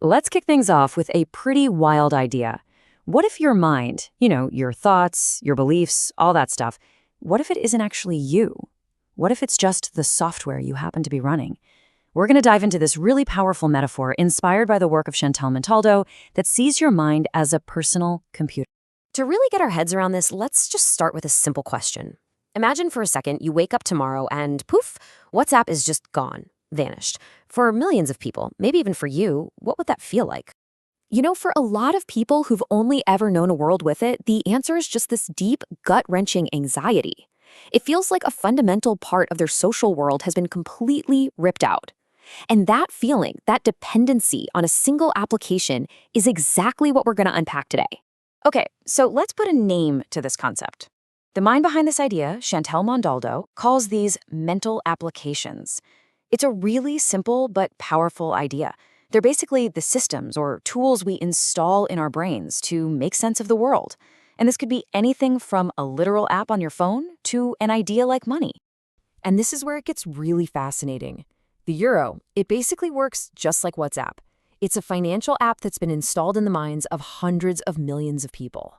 Let's kick things off with a pretty wild idea. What if your mind, your thoughts, your beliefs, all that stuff, what if it isn't actually you? What if it's just the software you happen to be running? We're going to dive into this really powerful metaphor inspired by the work of Chantal Montaldo that sees your mind as a personal computer. To really get our heads around this, let's just start with a simple question. Imagine for a second you wake up tomorrow and poof, WhatsApp is just gone, vanished. For millions of people, maybe even for you, what would that feel like? For a lot of people who've only ever known a world with it, the answer is just this deep, gut-wrenching anxiety. It feels like a fundamental part of their social world has been completely ripped out. And that feeling, that dependency on a single application is exactly what we're going to unpack today. Okay, so let's put a name to this concept. The mind behind this idea, Chantal Montaldo, calls these mental applications. It's a really simple but powerful idea. They're basically the systems or tools we install in our brains to make sense of the world. And this could be anything from a literal app on your phone to an idea like money. And this is where it gets really fascinating. The euro, it basically works just like WhatsApp. It's a financial app that's been installed in the minds of hundreds of millions of people.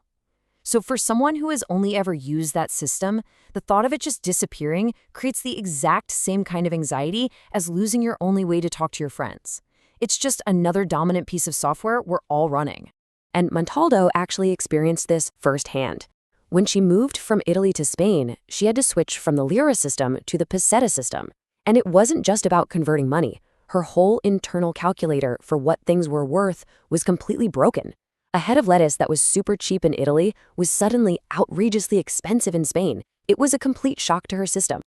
So for someone who has only ever used that system, the thought of it just disappearing creates the exact same kind of anxiety as losing your only way to talk to your friends. It's just another dominant piece of software we're all running. And Montaldo actually experienced this firsthand. When she moved from Italy to Spain, she had to switch from the lira system to the peseta system. And it wasn't just about converting money. Her whole internal calculator for what things were worth was completely broken. A head of lettuce that was super cheap in Italy was suddenly outrageously expensive in Spain. It was a complete shock to her system.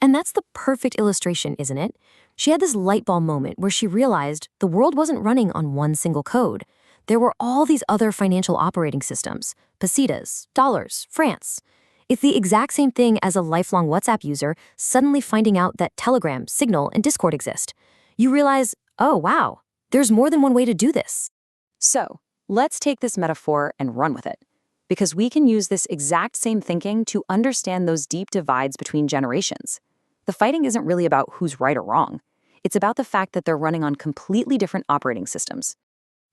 And that's the perfect illustration, isn't it? She had this light bulb moment where she realized the world wasn't running on one single code. There were all these other financial operating systems, pesetas, dollars, France. It's the exact same thing as a lifelong WhatsApp user suddenly finding out that Telegram, Signal, and Discord exist. You realize, oh wow, there's more than one way to do this. So, let's take this metaphor and run with it. Because we can use this exact same thinking to understand those deep divides between generations. The fighting isn't really about who's right or wrong. It's about the fact that they're running on completely different operating systems.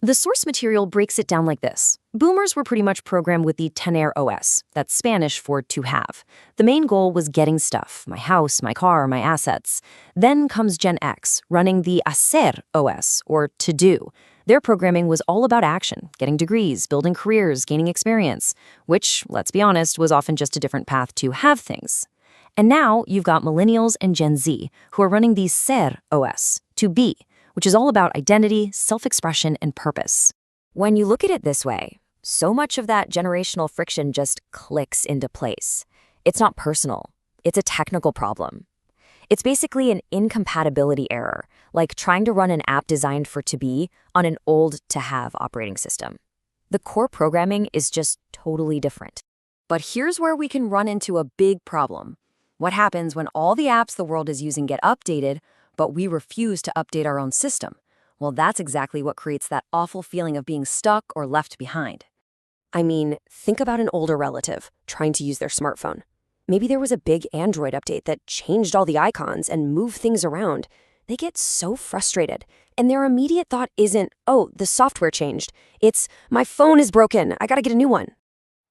The source material breaks it down like this. Boomers were pretty much programmed with the tener OS, that's Spanish for to have. The main goal was getting stuff, my house, my car, my assets. Then comes Gen X, running the Hacer OS, or to do. Their programming was all about action, getting degrees, building careers, gaining experience, which, let's be honest, was often just a different path to have things. And now you've got Millennials and Gen Z, who are running the Ser OS, to be, which is all about identity, self-expression, and purpose. When you look at it this way, so much of that generational friction just clicks into place. It's not personal. It's a technical problem. It's basically an incompatibility error, like trying to run an app designed for to be on an old to have operating system. The core programming is just totally different. But here's where we can run into a big problem. What happens when all the apps the world is using get updated, but we refuse to update our own system? Well, that's exactly what creates that awful feeling of being stuck or left behind. I mean, think about an older relative trying to use their smartphone. Maybe there was a big Android update that changed all the icons and moved things around. They get so frustrated, and their immediate thought isn't, oh, the software changed. It's, my phone is broken, I gotta get a new one.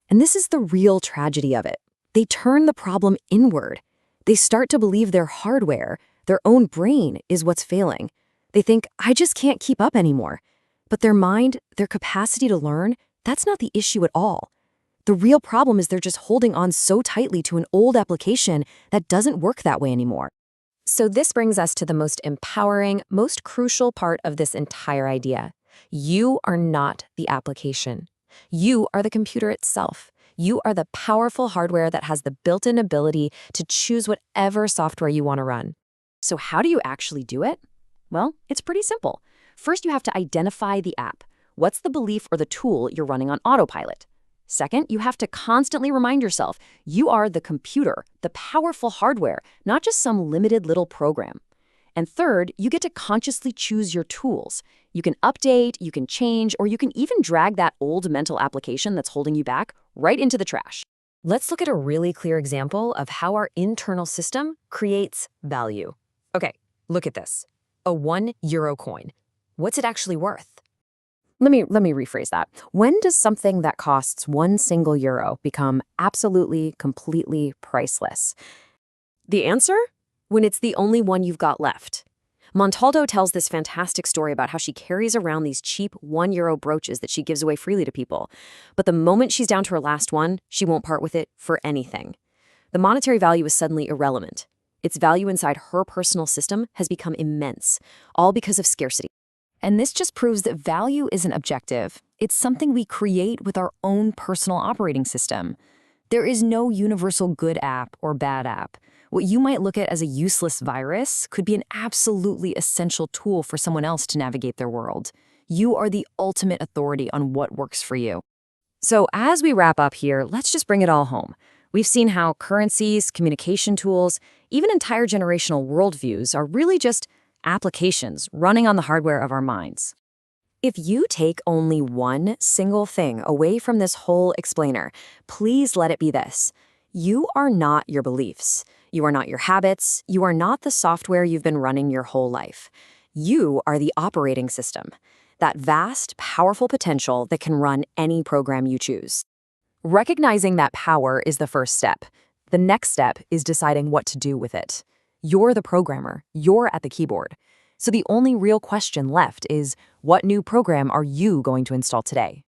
And this is the real tragedy of it. They turn the problem inward. They start to believe their hardware, their own brain, is what's failing. They think, I just can't keep up anymore. But their mind, their capacity to learn, that's not the issue at all. The real problem is they're just holding on so tightly to an old application that doesn't work that way anymore. So this brings us to the most empowering, most crucial part of this entire idea. You are not the application. You are the computer itself. You are the powerful hardware that has the built-in ability to choose whatever software you want to run. So how do you actually do it? Well, it's pretty simple. First, you have to identify the app. What's the belief or the tool you're running on autopilot? Second, you have to constantly remind yourself you are the computer, the powerful hardware, not just some limited little program. And third, you get to consciously choose your tools. You can update, you can change, or you can even drag that old mental application that's holding you back right into the trash. Let's look at a really clear example of how our internal system creates value. Okay, look at this. A €1 coin. What's it actually worth? Let me rephrase that. When does something that costs €1 become absolutely, completely priceless? The answer? When it's the only one you've got left. Montaldo tells this fantastic story about how she carries around these cheap €1 brooches that she gives away freely to people. But the moment she's down to her last one, she won't part with it for anything. The monetary value is suddenly irrelevant. Its value inside her personal system has become immense, all because of scarcity. And this just proves that value isn't objective. It's something we create with our own personal operating system. There is no universal good app or bad app. What you might look at as a useless virus could be an absolutely essential tool for someone else to navigate their world. You are the ultimate authority on what works for you. So as we wrap up here, let's just bring it all home. We've seen how currencies, communication tools, even entire generational worldviews are really just applications running on the hardware of our minds. If you take only one single thing away from this whole explainer, please let it be this. You are not your beliefs. You are not your habits. You are not the software you've been running your whole life. You are the operating system, that vast, powerful potential that can run any program you choose. Recognizing that power is the first step. The next step is deciding what to do with it. You're the programmer. You're at the keyboard. So the only real question left is, what new program are you going to install today?